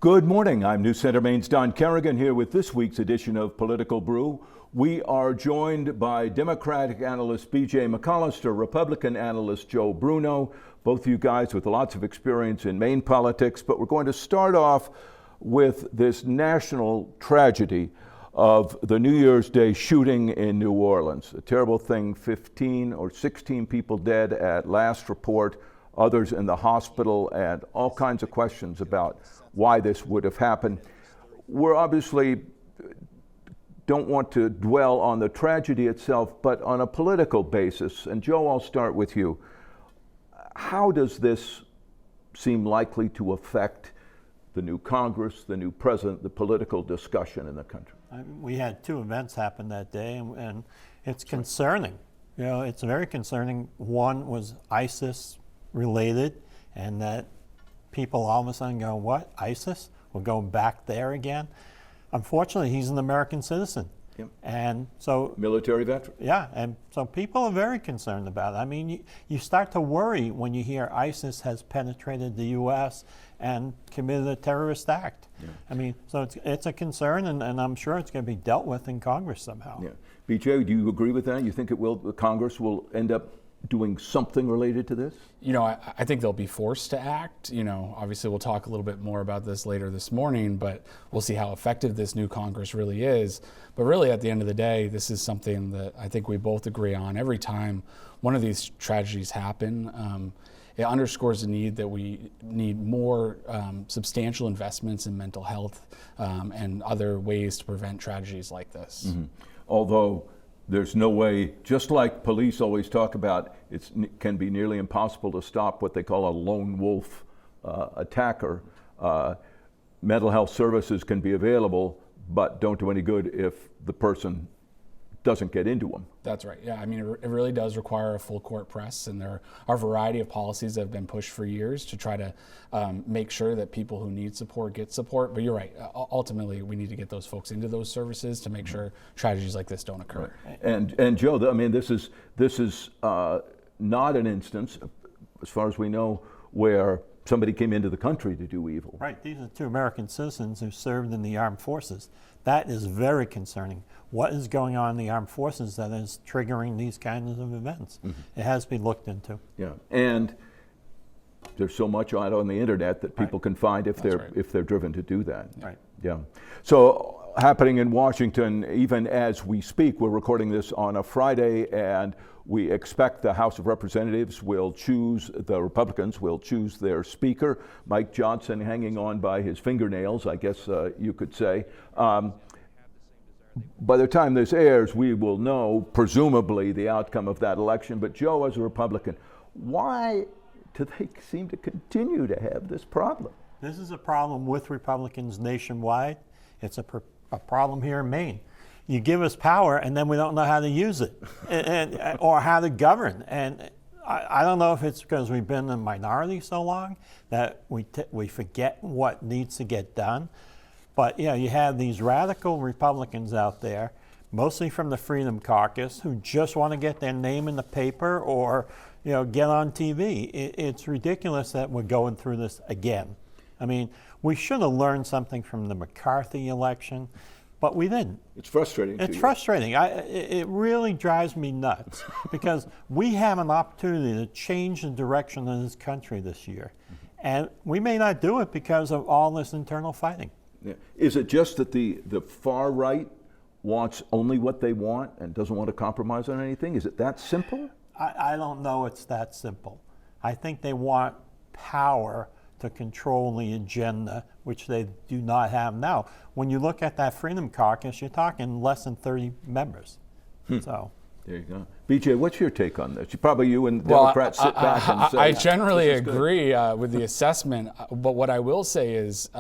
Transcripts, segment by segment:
Good morning. I'm News Center Maine's Don Carrigan here with this week's edition of Political Brew. We are joined by Democratic analyst B.J. McCollister, Republican analyst Joe Bruno, both of you guys with lots of experience in Maine politics. But we're going to start off with this national tragedy of the New Year's Day shooting in New Orleans. A terrible thing, 15 or 16 people dead at last report, others in the hospital, and all kinds of questions about why this would have happened. We're obviously don't want to dwell on the tragedy itself, but on a political basis. And Joe, I'll start with you. How does this seem likely to affect the new Congress, the new president, the political discussion in the country? We had two events happen that day, and it's concerning. You know, it's very concerning. One was ISIS related, and that people all of a sudden go, what, ISIS? We're going back there again? Unfortunately, he's an American citizen. Yep. And so military veteran. Yeah, and so people are very concerned about it. I mean, you start to worry when you hear ISIS has penetrated the U.S. and committed a terrorist act. Yeah. I mean, so it's a concern, and I'm sure it's going to be dealt with in Congress somehow. Yeah. B.J., do you agree with that? You think the Congress will end up doing something related to this? You know, I think they'll be forced to act. You know, obviously we'll talk a little bit more about this later this morning, but we'll see how effective this new Congress really is. But really, at the end of the day, this is something that I think we both agree on. Every time one of these tragedies happen, it underscores the need that we need more substantial investments in mental health and other ways to prevent tragedies like this. Mm-hmm. Although there's no way, just like police always talk about, it can be nearly impossible to stop what they call a lone wolf attacker. Mental health services can be available, but don't do any good if the person doesn't get into them. That's right. Yeah, I mean, it really does require a full court press, and there are a variety of policies that have been pushed for years to try to make sure that people who need support get support. But you're right. Ultimately, we need to get those folks into those services to make sure tragedies like this don't occur. Right. And Joe, I mean, this is not an instance, as far as we know, where somebody came into the country to do evil. Right. These are two American citizens who served in the armed forces. That is very concerning. What is going on in the armed forces that is triggering these kinds of events? Mm-hmm. It has to be looked into. Yeah, and there's so much out on the internet that people can find if they're driven to do that. Right. Yeah. So happening in Washington, even as we speak, we're recording this on a Friday, and we expect the House of Representatives the Republicans will choose their speaker. Mike Johnson hanging on by his fingernails, I guess you could say. By the time this airs, we will know, presumably, the outcome of that election. But Joe, as a Republican, why do they seem to continue to have this problem? This is a problem with Republicans nationwide. It's a problem here in Maine. You give us power, and then we don't know how to use it, or how to govern. And I don't know if it's because we've been a minority so long that we forget what needs to get done. But yeah, you have these radical Republicans out there, mostly from the Freedom Caucus, who just want to get their name in the paper or get on TV. It's ridiculous that we're going through this again. I mean, we should have learned something from the McCarthy election, but we didn't. It's frustrating. It's frustrating. It really drives me nuts because we have an opportunity to change the direction of this country this year. Mm-hmm. And we may not do it because of all this internal fighting. Yeah. Is it just that the far right wants only what they want and doesn't want to compromise on anything? Is it that simple? I don't know it's that simple. I think they want power to control the agenda, which they do not have now. When you look at that Freedom Caucus, you're talking less than 30 members. So there you go. BJ, what's your take on this? You and Democrats sit back and say, I generally agree with the assessment, but what I will say is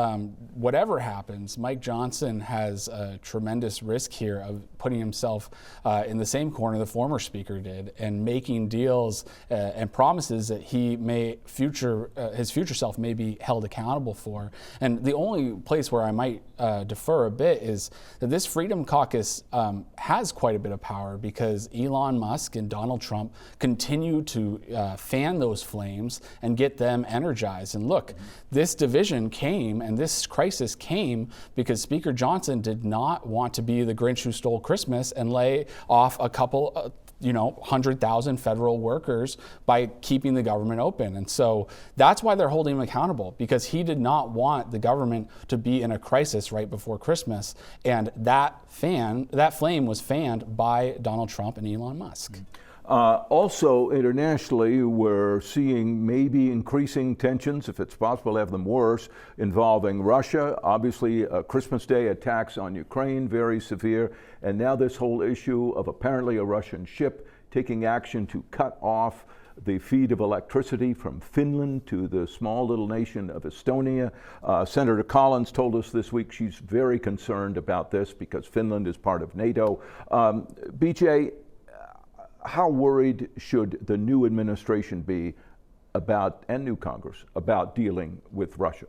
whatever happens, Mike Johnson has a tremendous risk here of putting himself in the same corner the former speaker did and making deals and promises that his future self may be held accountable for. And the only place where I might defer a bit is that this Freedom Caucus has quite a bit of power because Elon Musk Musk and Donald Trump continue to fan those flames and get them energized. And look, this division came and this crisis came because Speaker Johnson did not want to be the Grinch who stole Christmas and lay off a couple 100,000 federal workers by keeping the government open. And so that's why they're holding him accountable, because he did not want the government to be in a crisis right before Christmas. And that flame was fanned by Donald Trump and Elon Musk. Also, internationally, we're seeing maybe increasing tensions, if it's possible to have them worse, involving Russia. Obviously, Christmas Day attacks on Ukraine, very severe. And now this whole issue of apparently a Russian ship taking action to cut off the feed of electricity from Finland to the small little nation of Estonia. Senator Collins told us this week she's very concerned about this because Finland is part of NATO. BJ, how worried should the new administration be about, and new Congress, about dealing with Russia?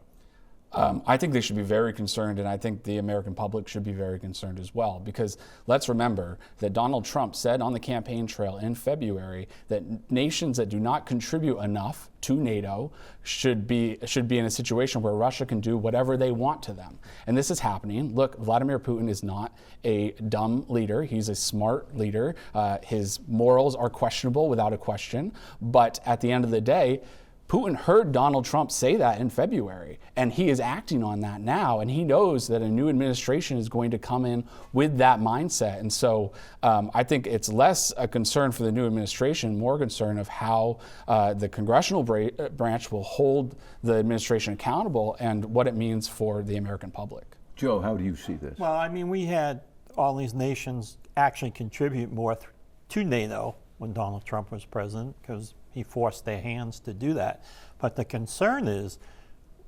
I think they should be very concerned, and I think the American public should be very concerned as well, because let's remember that Donald Trump said on the campaign trail in February that nations that do not contribute enough to NATO should be in a situation where Russia can do whatever they want to them. And this is happening. Look, Vladimir Putin is not a dumb leader. He's a smart leader. His morals are questionable without a question. But at the end of the day, Putin heard Donald Trump say that in February, and he is acting on that now, and he knows that a new administration is going to come in with that mindset. And so I think it's less a concern for the new administration, more concern of how the congressional branch will hold the administration accountable and what it means for the American public. Joe, how do you see this? Well, I mean, we had all these nations actually contribute more to NATO when Donald Trump was president, because he forced their hands to do that. But the concern is,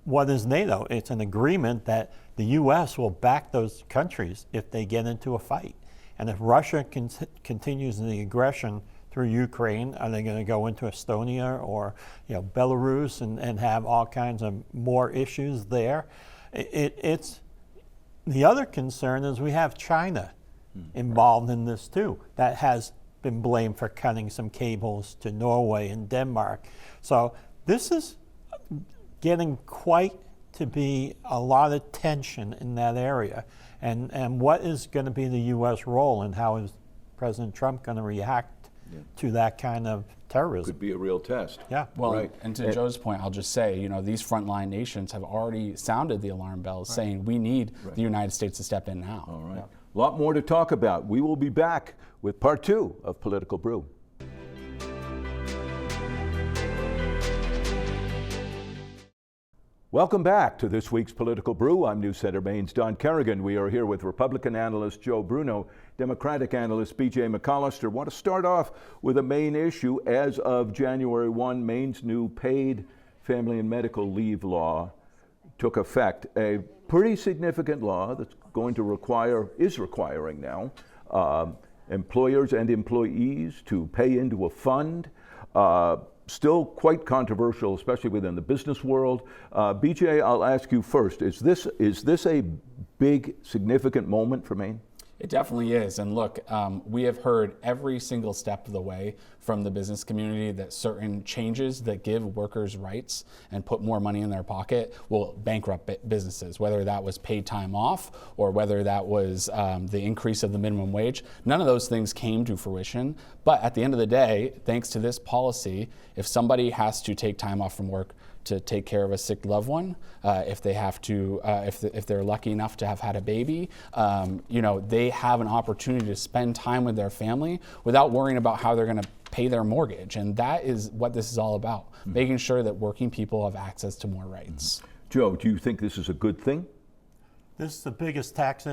what is NATO? It's an agreement that the U.S. will back those countries if they get into a fight. And if Russia continues the aggression through Ukraine, are they going to go into Estonia or Belarus and have all kinds of more issues there? It's the other concern is we have China involved in this too. That has been blamed for cutting some cables to Norway and Denmark. So this is getting quite to be a lot of tension in that area. And what is going to be the U.S. role, and how is President Trump going to react to that kind of terrorism? Could be a real test. Yeah. Well, right. And to Joe's point, I'll just say, these frontline nations have already sounded the alarm bells, saying we need the United States to step in now. All right. Yeah. A lot more to talk about. We will be back with part 2 of Political Brew. Welcome back to this week's Political Brew. I'm News Center Maine's Don Carrigan. We are here with Republican analyst Joe Bruno, Democratic analyst BJ McCollister. Want to start off with a Maine issue. As of January 1, Maine's new paid family and medical leave law took effect. A pretty significant law that's going to is requiring now employers and employees to pay into a fund. Still quite controversial, especially within the business world. BJ, I'll ask you first. Is this a big, significant moment for Maine? It definitely is. And look, we have heard every single step of the way from the business community that certain changes that give workers rights and put more money in their pocket will bankrupt businesses, whether that was paid time off or whether that was the increase of the minimum wage. None of those things came to fruition. But at the end of the day, thanks to this policy, if somebody has to take time off from work to take care of a sick loved one, if they have to, if they're lucky enough to have had a baby, they have an opportunity to spend time with their family without worrying about how they're going to pay their mortgage. And that is what this is all about, making sure that working people have access to more rights. Joe, do you think this is a good thing? This is the biggest tax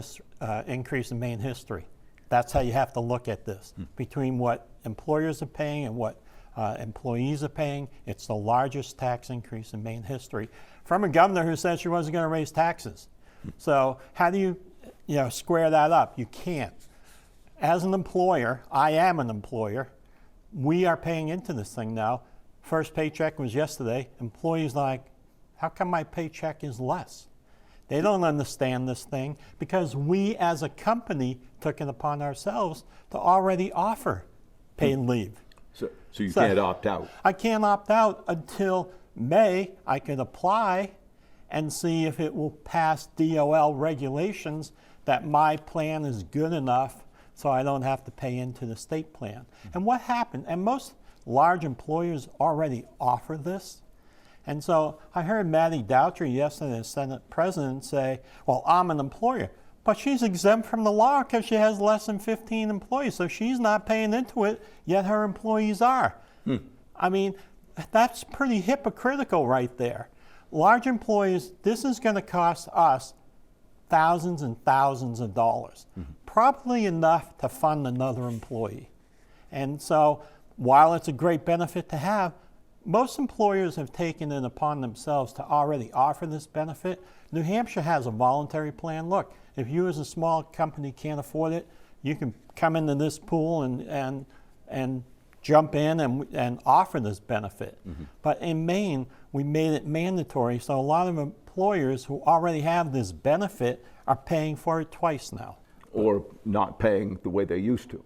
increase in Maine history. That's how you have to look at this. Between what employers are paying and what employees are paying, it's the largest tax increase in Maine history from a governor who said she wasn't going to raise taxes. So how do you square that up? You can't. As an employer, I am an employer. We are paying into this thing now. First paycheck was yesterday. Employees like, how come my paycheck is less? They don't understand this thing because we as a company took it upon ourselves to already offer paid leave. So you can't opt out. I can't opt out until May. I can apply and see if it will pass DOL regulations that my plan is good enough so I don't have to pay into the state plan. And what happened, and most large employers already offer this. And so I heard Maddie Doutry yesterday, the Senate president, say, well, I'm an employer. But she's exempt from the law because she has less than 15 employees. So she's not paying into it, yet her employees are. I mean, that's pretty hypocritical right there. Large employers, this is going to cost us thousands and thousands of dollars, probably enough to fund another employee. And so while it's a great benefit to have, most employers have taken it upon themselves to already offer this benefit. New Hampshire has a voluntary plan. Look, if you as a small company can't afford it, you can come into this pool and jump in and offer this benefit. But in Maine, we made it mandatory, so a lot of employers who already have this benefit are paying for it twice now. Or not paying the way they used to.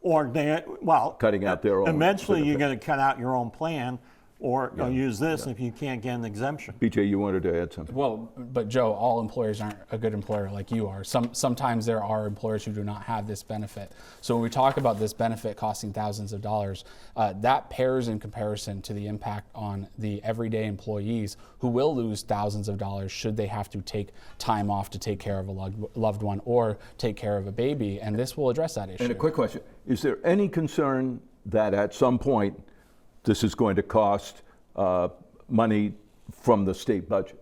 Or they, well, Cutting out their own. eventually you're going to cut out your own plan or use this if you can't get an exemption. BJ, you wanted to add something? Well, but Joe, all employers aren't a good employer like you are. Sometimes there are employers who do not have this benefit. So when we talk about this benefit costing thousands of dollars, that pairs in comparison to the impact on the everyday employees who will lose thousands of dollars should they have to take time off to take care of a loved one or take care of a baby, and this will address that issue. And a quick question, is there any concern that at some point this is going to cost money from the state budget?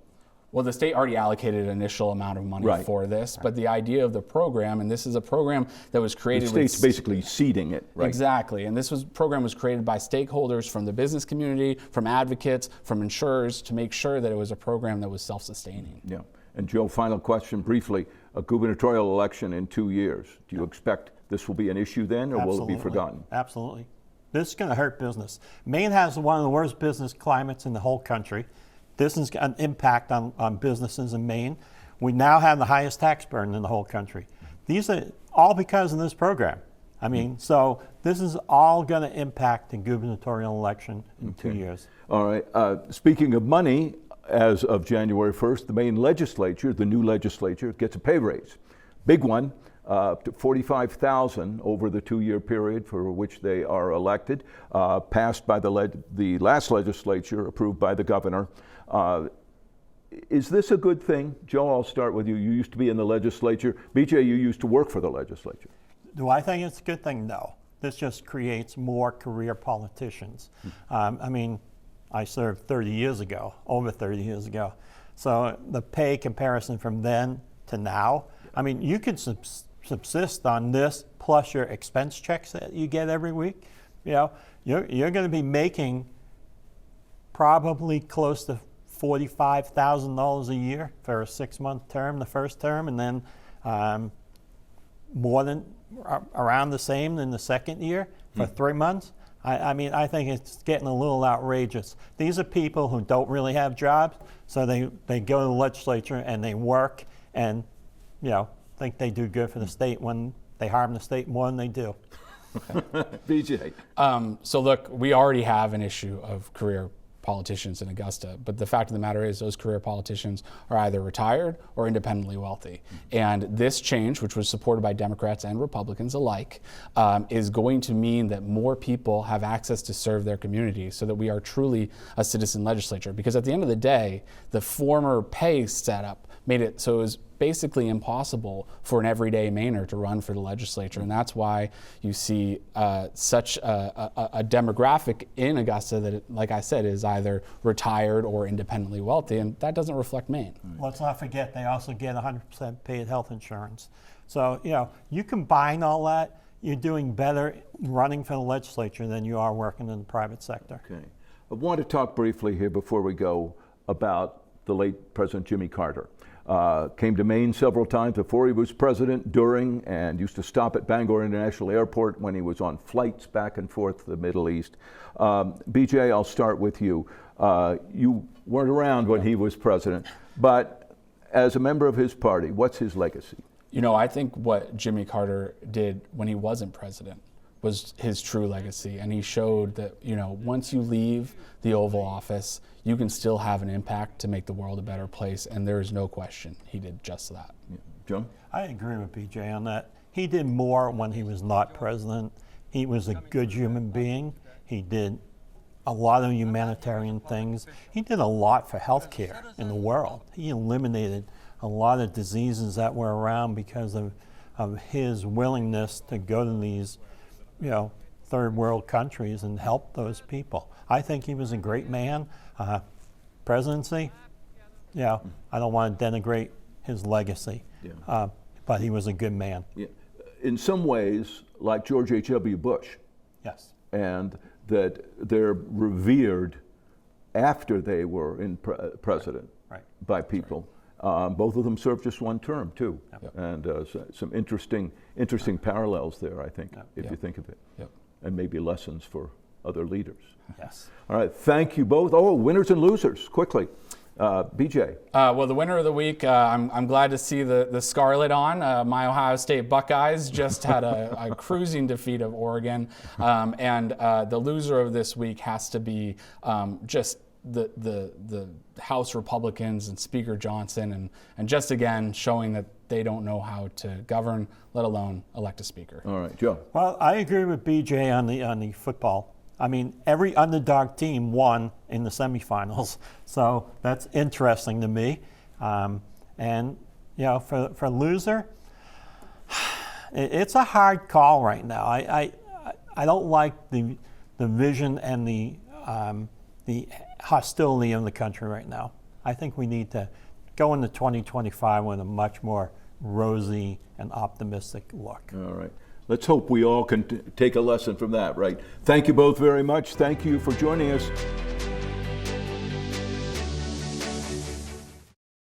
Well, the state already allocated an initial amount of money for this, but the idea of the program, and this is a program that was created The state's basically seeding it, right? Exactly, and this program was created by stakeholders from the business community, from advocates, from insurers to make sure that it was a program that was self-sustaining. Yeah. And Joe, final question briefly. A gubernatorial election in 2 years. Do you expect this will be an issue then, or will it be forgotten? Absolutely. This is going to hurt business. Maine has one of the worst business climates in the whole country. This is an impact on businesses in Maine. We now have the highest tax burden in the whole country. These are all because of this program. I mean, so this is all going to impact the gubernatorial election in 2 years. All right. Speaking of money, as of January 1st, the Maine legislature, the new legislature, gets a pay raise. Big one. To $45,000 over the 2-year period for which they are elected, passed by the last legislature, approved by the governor. Is this a good thing? Joe, I'll start with you. You used to be in the legislature. BJ, you used to work for the legislature. Do I think it's a good thing? No. This just creates more career politicians. I mean, I served 30 years ago, over 30 years ago. So the pay comparison from then to now, I mean, you could subsist on this plus your expense checks that you get every week. You know, you're going to be making probably close to $45,000 a year for a 6-month term, the first term, and then more than around the same in the second year for 3 months. I mean, I think it's getting a little outrageous. These are people who don't really have jobs, so they go to the legislature and they work and, you know, think they do good for the state when they harm the state more than they do. BJ. So look, we already have an issue of career politicians in Augusta, but the fact of the matter is those career politicians are either retired or independently wealthy. And this change, which was supported by Democrats and Republicans alike, is going to mean that more people have access to serve their communities so that we are truly a citizen legislature. Because at the end of the day, the former pay setup made it so it was basically impossible for an everyday Mainer to run for the legislature. And that's why you see such a demographic in Augusta that, like I said, is either retired or independently wealthy, and that doesn't reflect Maine. Let's not forget they also get 100% paid health insurance. So, you know, you combine all that, you're doing better running for the legislature than you are working in the private sector. Okay. I want to talk briefly here before we go about the late President Jimmy Carter. Came to Maine several times before he was president, during, and used to stop at Bangor International Airport when he was on flights back and forth to the Middle East. BJ, I'll start with you. You weren't around when he was president, but as a member of his party, what's his legacy? You know, I think what Jimmy Carter did when he wasn't president was his true legacy, and he showed that, you know, once you leave the Oval Office, you can still have an impact to make the world a better place, and there is no question he did just that. Yeah. Joe? I agree with BJ on that. He did more when he was not president. He was a good human being. He did a lot of humanitarian things. He did a lot for healthcare in the world. He eliminated a lot of diseases that were around because of his willingness to go to these, you know, third world countries and help those people. I think he was a great man. Presidency, yeah, I don't want to denigrate his legacy, but he was a good man. Yeah. In some ways, like George H.W. Bush, Yes. and that they're revered after they were in president Right. by people. Both of them served just one term too, and some interesting parallels there, I think, if you think of it, and maybe lessons for other leaders. Yes. All right, thank you both. Oh, winners and losers, quickly. BJ. Well, the winner of the week, I'm glad to see the Scarlet on. My Ohio State Buckeyes just had a cruising defeat of Oregon. And the loser of this week has to be just the House Republicans and Speaker Johnson, and just again showing that they don't know how to govern, let alone elect a speaker. All right, Joe. Well, I agree with BJ on the football. I mean, every underdog team won in the semifinals, so that's interesting to me. And you know, for loser, it's a hard call right now. I don't like the vision and the hostility in the country right now. I think we need to go into 2025 with a much more rosy and optimistic look. All right. Let's hope we all can take a lesson from that, right? Thank you both very much. Thank you for joining us.